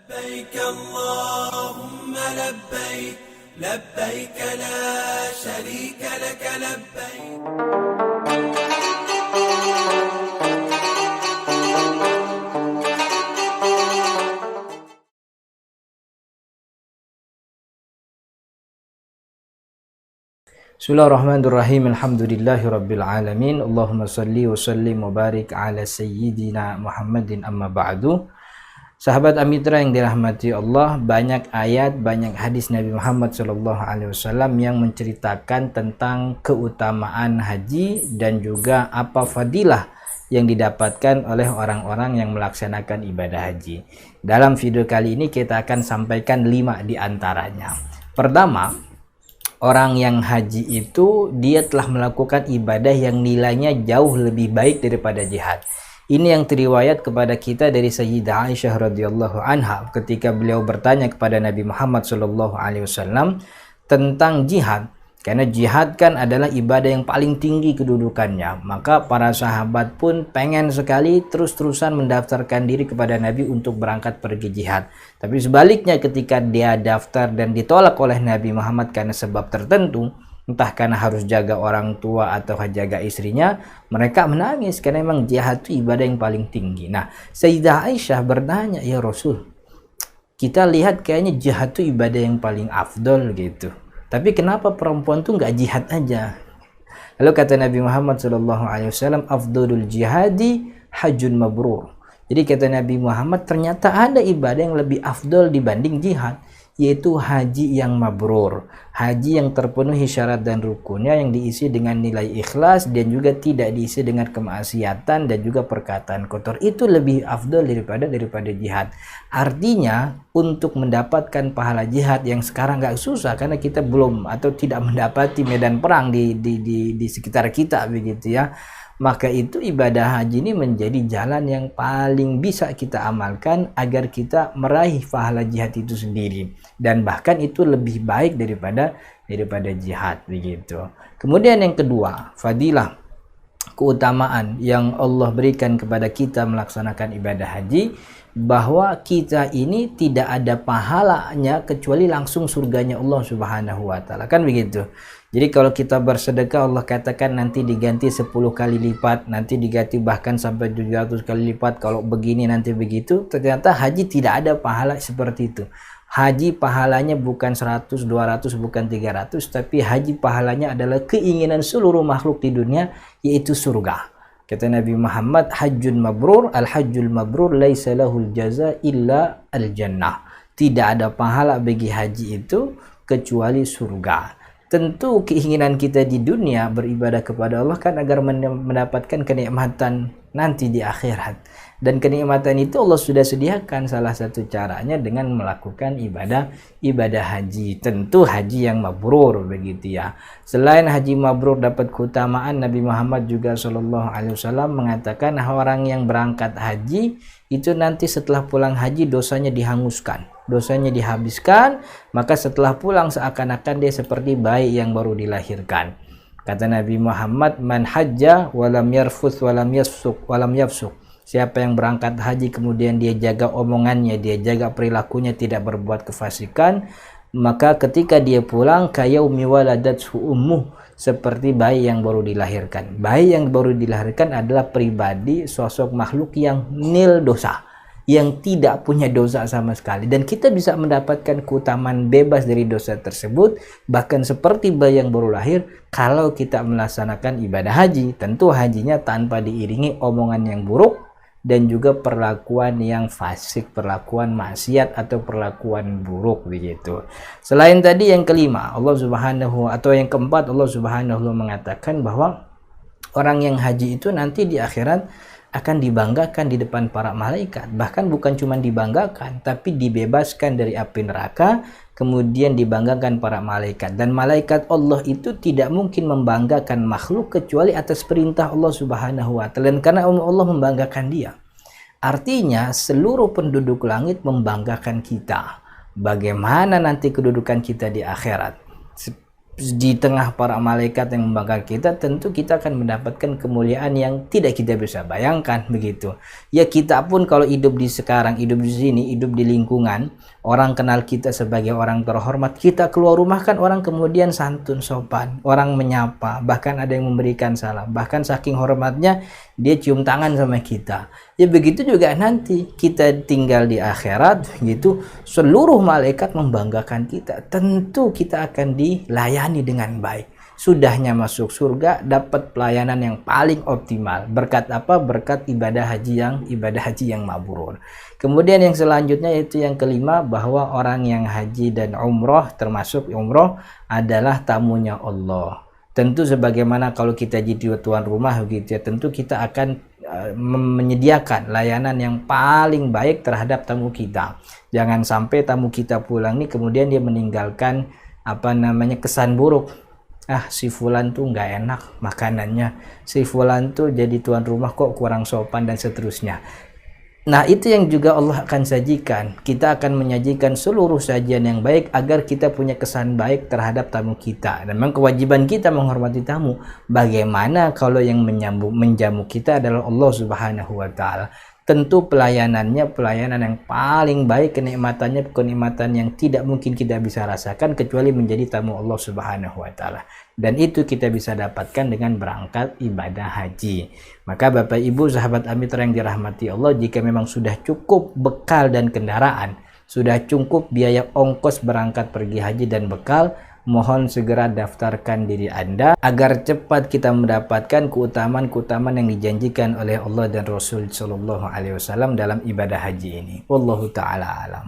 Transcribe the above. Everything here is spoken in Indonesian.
لبيك اللهم لبيك لبيك لا شريك لك لبيك. Bismillahirrahmanirrahim. Alhamdulillahirabbil alamin. Allahumma shalli wa sallim wa barik ala sayyidina Muhammadin amma ba'du. Sahabat Amitra yang dirahmati Allah, banyak ayat, banyak hadis Nabi Muhammad SAW yang menceritakan tentang keutamaan haji dan juga apa fadilah yang didapatkan oleh orang-orang yang melaksanakan ibadah haji. Dalam video kali ini kita akan sampaikan 5 di antaranya. Pertama, orang yang haji itu dia telah melakukan ibadah yang nilainya jauh lebih baik daripada jihad. Ini yang teriwayat kepada kita dari Sayyidah Aisyah radhiyallahu anha ketika beliau bertanya kepada Nabi Muhammad SAW tentang jihad. Karena jihad kan adalah ibadah yang paling tinggi kedudukannya. Maka para sahabat pun pengen sekali terus-terusan mendaftarkan diri kepada Nabi untuk berangkat pergi jihad. Tapi sebaliknya ketika dia daftar dan ditolak oleh Nabi Muhammad karena sebab tertentu, entah karena harus jaga orang tua atau jaga istrinya, mereka menangis karena memang jihad itu ibadah yang paling tinggi. Nah, Sayyidah Aisyah bertanya, "Ya Rasul, kita lihat kayaknya jihad itu ibadah yang paling afdol gitu. Tapi kenapa perempuan tuh nggak jihad aja?" Lalu kata Nabi Muhammad SAW, "Afdolul jihadi hajjun mabrur." Jadi kata Nabi Muhammad, ternyata ada ibadah yang lebih afdol dibanding jihad, yaitu haji yang mabrur. Haji yang terpenuhi syarat dan rukunnya, yang diisi dengan nilai ikhlas dan juga tidak diisi dengan kemaksiatan dan juga perkataan kotor. Itu lebih afdol daripada jihad. Artinya untuk mendapatkan pahala jihad yang sekarang gak susah karena kita belum atau tidak mendapati medan perang di sekitar kita begitu ya. Maka itu ibadah haji ini menjadi jalan yang paling bisa kita amalkan agar kita meraih pahala jihad itu sendiri, dan bahkan itu lebih baik daripada jihad begitu. Kemudian yang kedua, fadilah, keutamaan yang Allah berikan kepada kita melaksanakan ibadah haji, bahwa kita ini tidak ada pahalanya kecuali langsung surganya Allah Subhanahu wa taala, kan begitu. Jadi kalau kita bersedekah, Allah katakan nanti diganti 10 kali lipat, nanti diganti bahkan sampai 700 kali lipat kalau begini nanti begitu. Ternyata haji tidak ada pahala seperti itu. Haji pahalanya bukan 100, 200, bukan 300, tapi haji pahalanya adalah keinginan seluruh makhluk di dunia, yaitu surga. Kata Nabi Muhammad, hajjun mabrur, al-hajjul mabrur laisa lahul jaza illa al-jannah. Tidak ada pahala bagi haji itu kecuali surga. Tentu keinginan kita di dunia beribadah kepada Allah kan agar mendapatkan kenikmatan nanti di akhirat. Dan kenikmatan itu Allah sudah sediakan, salah satu caranya dengan melakukan ibadah haji. Tentu haji yang mabrur begitu ya. Selain haji mabrur dapat keutamaan, Nabi Muhammad juga SAW mengatakan orang yang berangkat haji itu nanti setelah pulang haji dosanya dihanguskan, dosanya dihabiskan, maka setelah pulang seakan-akan dia seperti bayi yang baru dilahirkan. Kata Nabi Muhammad, "Man hajja walam yarfuth walam yafsuk." Siapa yang berangkat haji kemudian dia jaga omongannya, dia jaga perilakunya, tidak berbuat kefasikan, maka ketika dia pulang kayaumi waladathu ummuh, seperti bayi yang baru dilahirkan. Bayi yang baru dilahirkan adalah pribadi, sosok makhluk yang nil dosa, yang tidak punya dosa sama sekali, dan kita bisa mendapatkan keutamaan bebas dari dosa tersebut bahkan seperti bayi yang baru lahir kalau kita melaksanakan ibadah haji. Tentu hajinya tanpa diiringi omongan yang buruk dan juga perlakuan yang fasik, perlakuan maksiat atau perlakuan buruk begitu. Selain tadi yang kelima, yang keempat, Allah Subhanahu mengatakan bahwa orang yang haji itu nanti di akhirat akan dibanggakan di depan para malaikat. Bahkan bukan cuma dibanggakan, tapi dibebaskan dari api neraka, kemudian dibanggakan para malaikat. Dan malaikat Allah itu tidak mungkin membanggakan makhluk kecuali atas perintah Allah Subhanahu wa taala, dan karena Allah membanggakan dia. Artinya seluruh penduduk langit membanggakan kita. Bagaimana nanti kedudukan kita di akhirat? di tengah para malaikat yang membakar kita, tentu kita akan mendapatkan kemuliaan yang tidak kita bisa bayangkan begitu. Ya kita pun kalau hidup di sekarang, hidup di sini, hidup di lingkungan, orang kenal kita sebagai orang terhormat, kita keluar rumah kan orang kemudian santun, sopan, orang menyapa, bahkan ada yang memberikan salam, bahkan saking hormatnya dia cium tangan sama kita. Ya begitu juga nanti kita tinggal di akhirat gitu, seluruh malaikat membanggakan kita, tentu kita akan dilayani dengan baik. Sudahnya masuk surga dapat pelayanan yang paling optimal. Berkat apa? Berkat ibadah haji yang mabrur. Kemudian yang selanjutnya yaitu yang kelima, bahwa orang yang haji dan umroh, termasuk umroh, adalah tamunya Allah. Tentu sebagaimana kalau kita jadi tuan rumah begitu ya, tentu kita akan menyediakan layanan yang paling baik terhadap tamu kita. Jangan sampai tamu kita pulang nih kemudian dia meninggalkan kesan buruk. Si fulan tuh nggak enak makanannya, si fulan tuh jadi tuan rumah kok kurang sopan dan seterusnya. Nah itu yang juga Allah akan sajikan. Kita akan menyajikan seluruh sajian yang baik agar kita punya kesan baik terhadap tamu kita. Dan memang kewajiban kita menghormati tamu. Bagaimana kalau yang menjamu kita adalah Allah Subhanahu wa Ta'ala? Tentu pelayanannya pelayanan yang paling baik, kenikmatannya kenikmatan yang tidak mungkin kita bisa rasakan kecuali menjadi tamu Allah Subhanahu wa Ta'ala. Dan itu kita bisa dapatkan dengan berangkat ibadah haji. Maka Bapak Ibu sahabat Amitra yang dirahmati Allah, jika memang sudah cukup bekal dan kendaraan, sudah cukup biaya ongkos berangkat pergi haji dan bekal, mohon segera daftarkan diri Anda agar cepat kita mendapatkan keutamaan-keutamaan yang dijanjikan oleh Allah dan Rasul Shallallahu Alaihi Wasallam dalam ibadah haji ini. Wallahu taala alam.